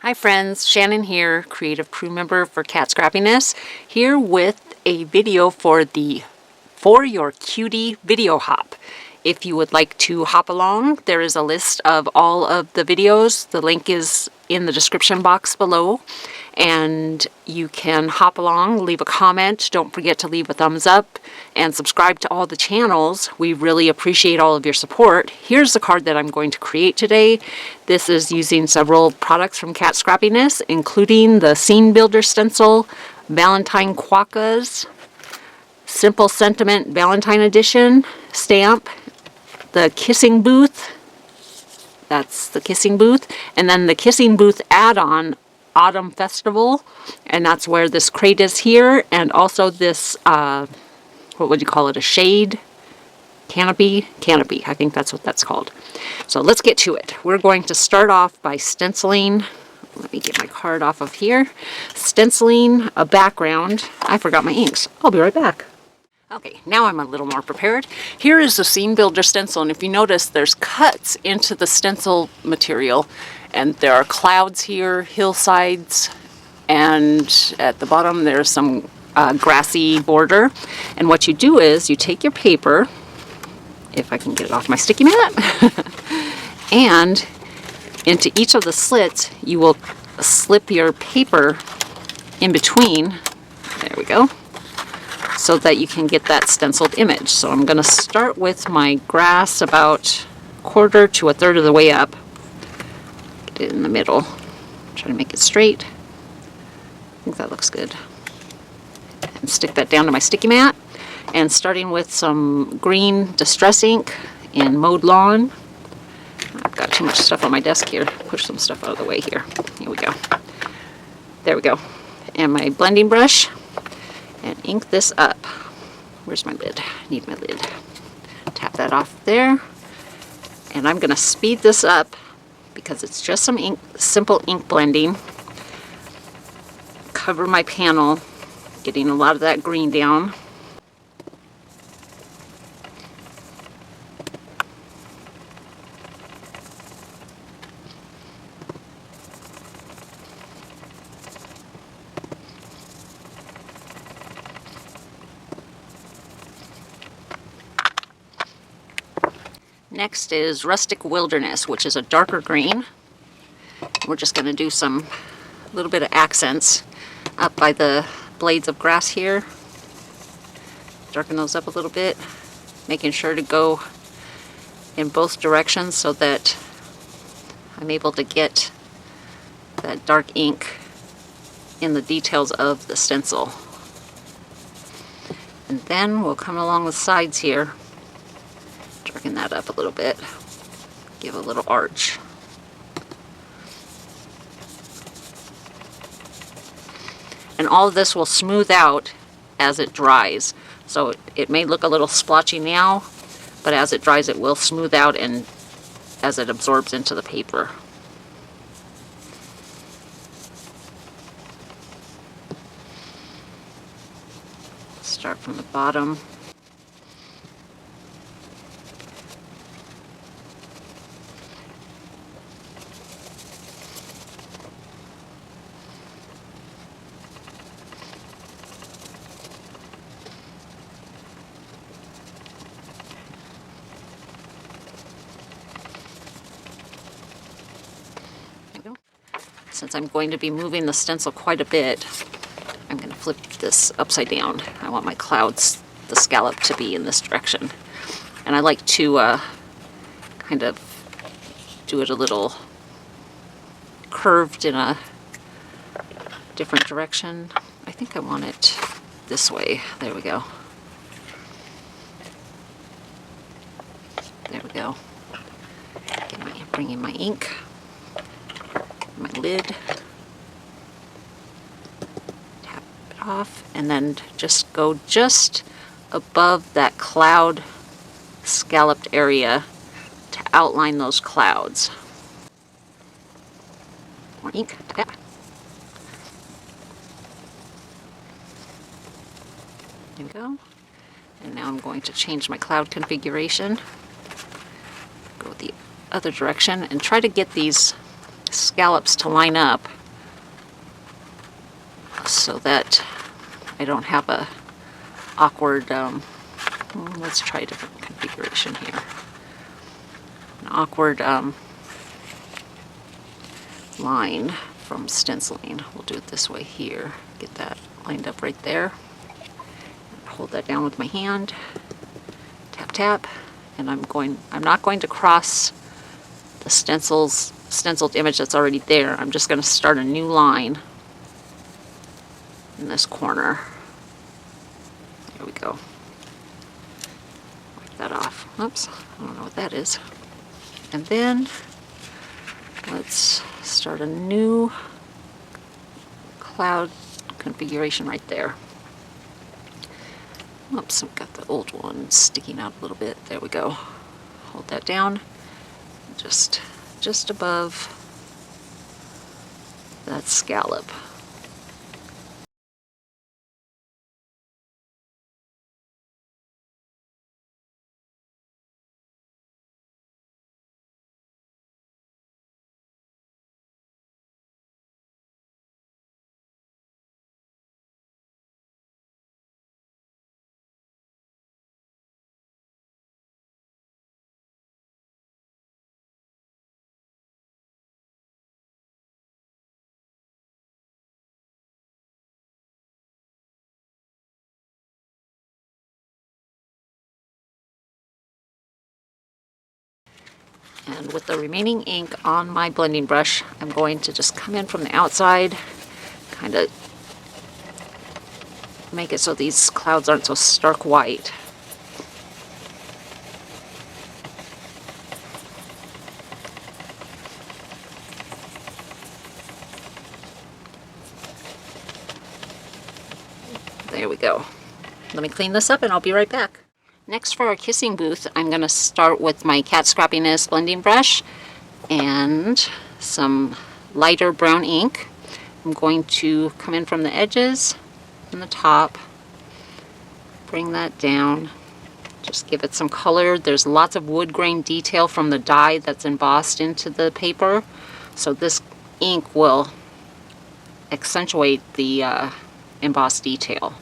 Hi friends, Shannon here, creative crew member for Kat Scrappiness, here with a video for the For Your Cutie video hop. If you would like to hop along, there is a list of all of the videos. The link is in the description box below, and you can hop along, leave a comment. Don't forget to leave a thumbs up and subscribe to all the channels. We really appreciate all of your support. Here's the card that I'm going to create today. This is using several products from Kat Scrappiness, including the Scene Builder Stencil, Valentine Quokkas, Simple Sentiment Valentine Edition stamp, the Kissing Booth, that's the Kissing Booth, and then the Kissing Booth add-on Autumn Festival, and that's where this crate is here, and also this, what would you call it, a shade? Canopy, I think that's what that's called. So let's get to it. We're going to start off by stenciling, let me get my card off of here, stenciling a background. I forgot my inks. I'll be right back. Okay, now I'm a little more prepared. Here is the Scene Builder stencil, and if you notice, there's cuts into the stencil material, and there are clouds here, hillsides, and at the bottom there's some grassy border. And what you do is you take your paper, if I can get it off my sticky mat, and into each of the slits you will slip your paper in between. There we go. So that you can get that stenciled image. So I'm going to start with my grass about a quarter to a third of the way up. Get it in the middle. Try to make it straight. I think that looks good. And stick that down to my sticky mat. And starting with some green distress ink in Mowed Lawn. I've got too much stuff on my desk here. Push some stuff out of the way here. Here we go. There we go. And my blending brush. And ink this up. Where's my lid? I need my lid. Tap that off there. And I'm going to speed this up because it's just some ink, simple ink blending. Cover my panel, getting a lot of that green down. Next is Rustic Wilderness, which is a darker green. We're just going to do some little bit of accents up by the blades of grass here. Darken those up a little bit, making sure to go in both directions so that I'm able to get that dark ink in the details of the stencil. And then we'll come along the sides here. Darken that up a little bit, give a little arch. And all of this will smooth out as it dries. So it may look a little splotchy now, but as it dries it will smooth out and as it absorbs into the paper. Start from the bottom. Since I'm going to be moving the stencil quite a bit, I'm going to flip this upside down. I want my clouds, the scallop, to be in this direction. And I like to kind of do it a little curved in a different direction. I think I want it this way. There we go. There we go. Bring in my ink. My lid, tap it off, and then just go just above that cloud scalloped area to outline those clouds. More ink, tap. There we go. And now I'm going to change my cloud configuration. Go the other direction and try to get these scallops to line up so that I don't have a awkward, let's try a different configuration here. An awkward line from stenciling. We'll do it this way here. Get that lined up right there. Hold that down with my hand. Tap, tap. And I'm not going to cross the stenciled image that's already there. I'm just going to start a new line in this corner. There we go. Wipe that off. Oops, I don't know what that is. And then let's start a new cloud configuration right there. Oops, I've got the old one sticking out a little bit. There we go. Hold that down. Just above that scallop. And with the remaining ink on my blending brush, I'm going to just come in from the outside, kind of make it so these clouds aren't so stark white. There we go. Let me clean this up and I'll be right back. Next, for our kissing booth, I'm going to start with my Kat Scrappiness blending brush and some lighter brown ink. I'm going to come in from the edges and the top, bring that down, just give it some color. There's lots of wood grain detail from the dye that's embossed into the paper, so this ink will accentuate the embossed detail.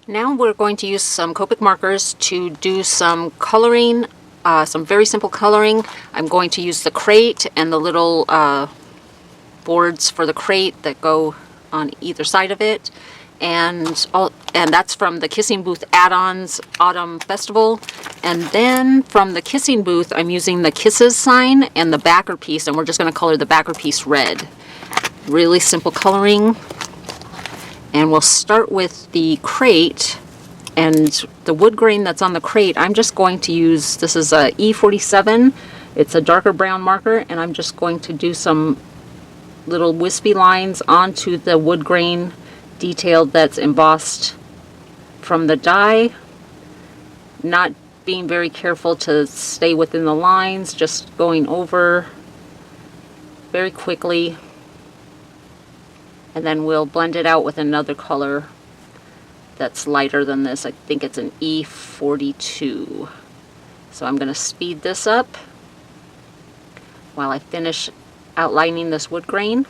Now we're going to use some Copic markers to do some coloring, some very simple coloring. I'm going to use the crate and the little boards for the crate that go on either side of it. And that's from the Kissing Booth Add-ons Autumn Festival. And then from the Kissing Booth, I'm using the Kisses sign and the backer piece, and we're just going to color the backer piece red. Really simple coloring. And we'll start with the crate, and the wood grain that's on the crate, I'm just going to use, this is a E47, it's a darker brown marker, and I'm just going to do some little wispy lines onto the wood grain detail that's embossed from the die, not being very careful to stay within the lines, just going over very quickly. And then we'll blend it out with another color that's lighter than this. I think it's an E42. So I'm going to speed this up while I finish outlining this wood grain.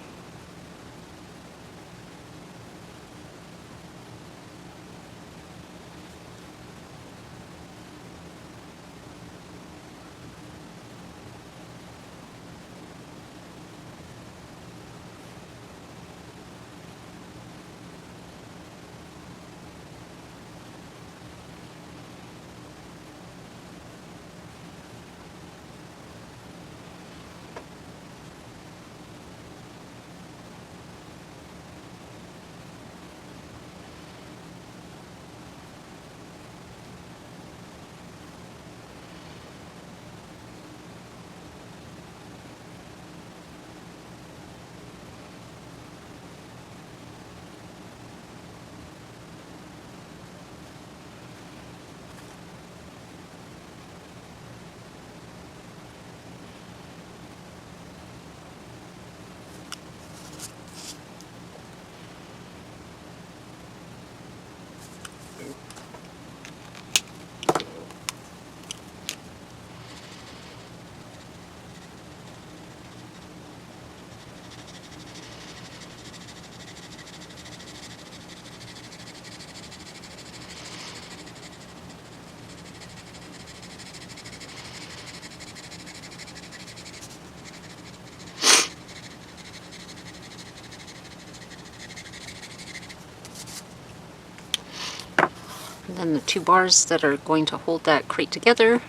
And then the 2 bars that are going to hold that crate together,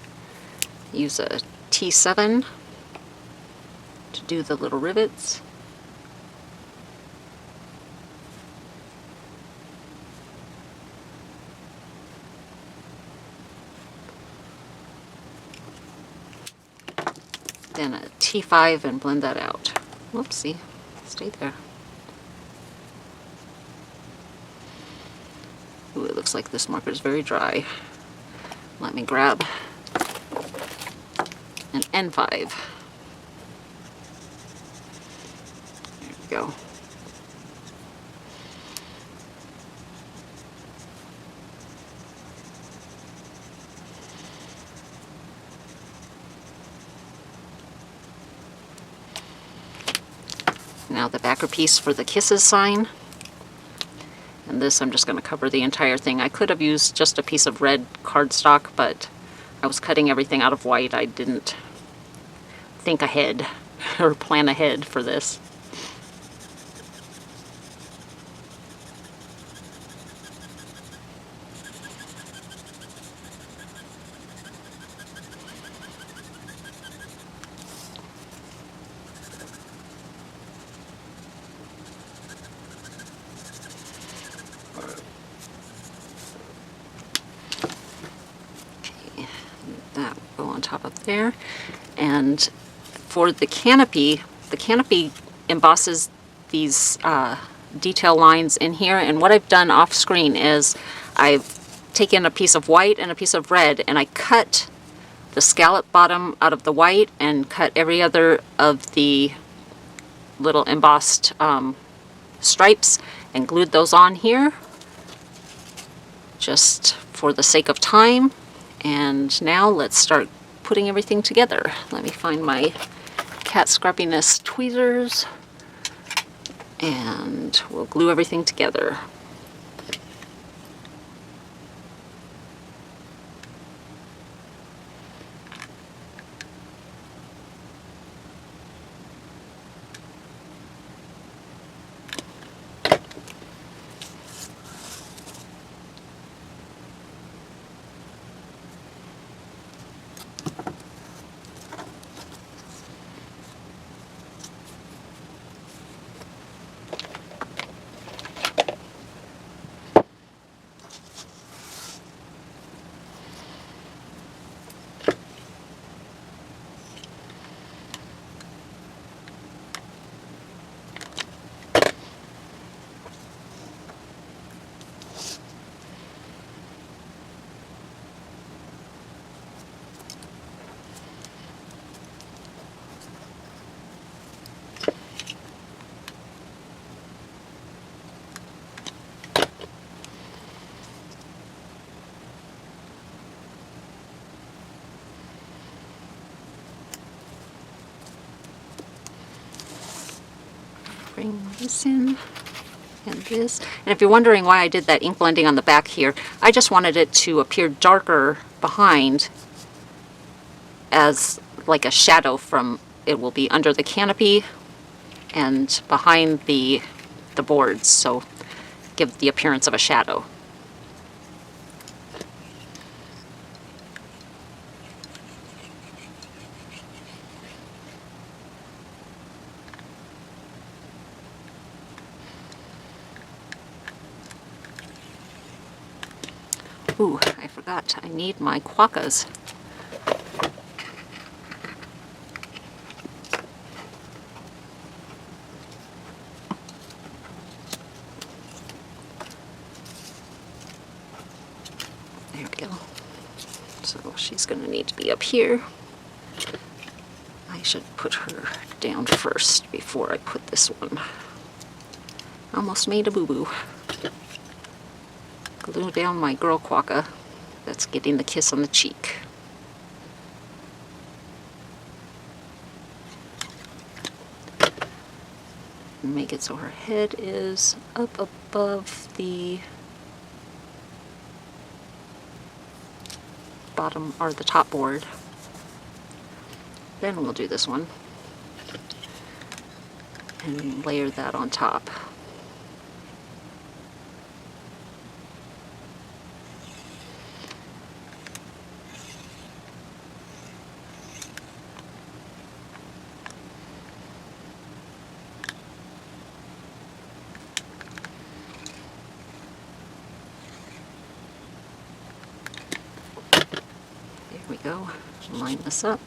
use a T7 to do the little rivets. Then a T5 and blend that out. Whoopsie, stay there. Ooh, it looks like this marker is very dry. Let me grab an N5. There we go. Now the backer piece for the kisses sign. And this I'm just going to cover the entire thing. I could have used just a piece of red cardstock, but I was cutting everything out of white. I didn't think ahead or plan ahead for this. That go on top of there. And for the canopy embosses these detail lines in here, and what I've done off screen is I've taken a piece of white and a piece of red, and I cut the scallop bottom out of the white and cut every other of the little embossed stripes and glued those on here just for the sake of time. And now let's start putting everything together. Let me find my Kat Scrappiness tweezers and we'll glue everything together. Bring this in and this. And if you're wondering why I did that ink blending on the back here, I just wanted it to appear darker behind as like a shadow from, it will be under the canopy and behind the boards, so give the appearance of a shadow. Ooh, I forgot, I need my quokkas. There we go. So she's going to need to be up here. I should put her down first before I put this one. Almost made a boo-boo. Glue down my girl quokka that's getting the kiss on the cheek. Make it so her head is up above the bottom or the top board. Then we'll do this one and layer that on top. There we go. Line this up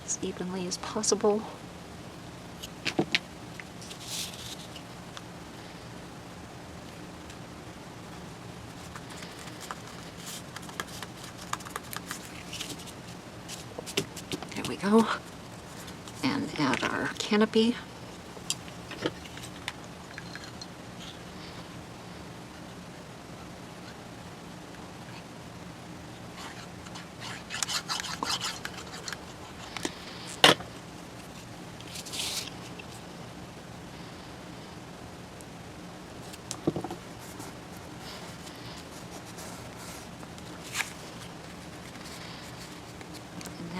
as evenly as possible. There we go. And add our canopy.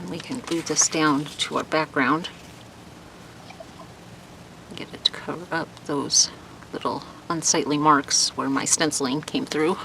We can glue this down to our background. Get it to cover up those little unsightly marks where my stenciling came through.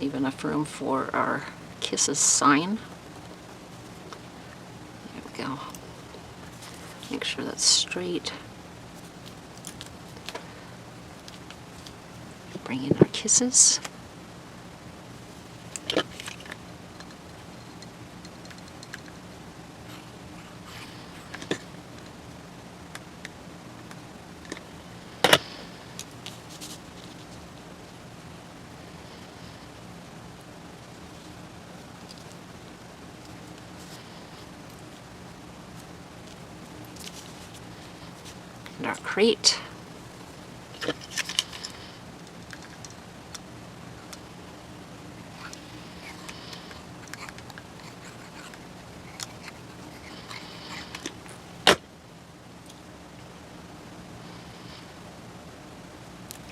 Leave enough room for our kisses sign. There we go. Make sure that's straight. Bring in our kisses. And our crate.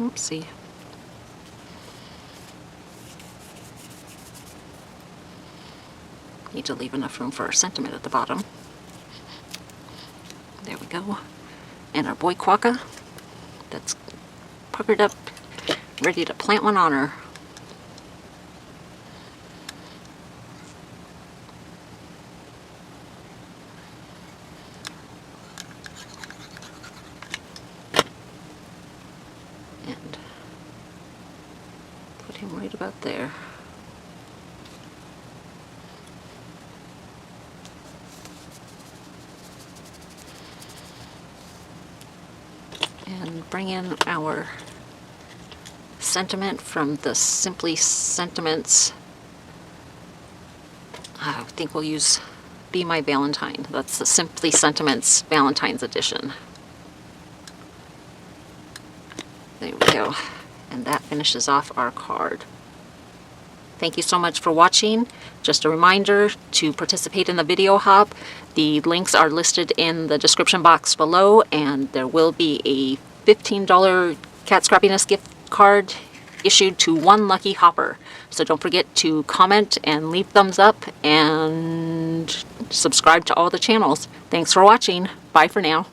Oopsie. Need to leave enough room for our sentiment at the bottom. There we go. And our boy quokka that's puckered up, ready to plant one on her. And put him right about there. bring in our sentiment from the Simply Sentiments. I think we'll use Be My Valentine. That's the Simply Sentiments Valentine's Edition. There we go. And that finishes off our card. Thank you so much for watching. Just a reminder to participate in the video hop. The links are listed in the description box below, and there will be a $15 Kat Scrappiness gift card issued to one lucky hopper. So don't forget to comment and leave thumbs up and subscribe to all the channels. Thanks for watching. Bye for now.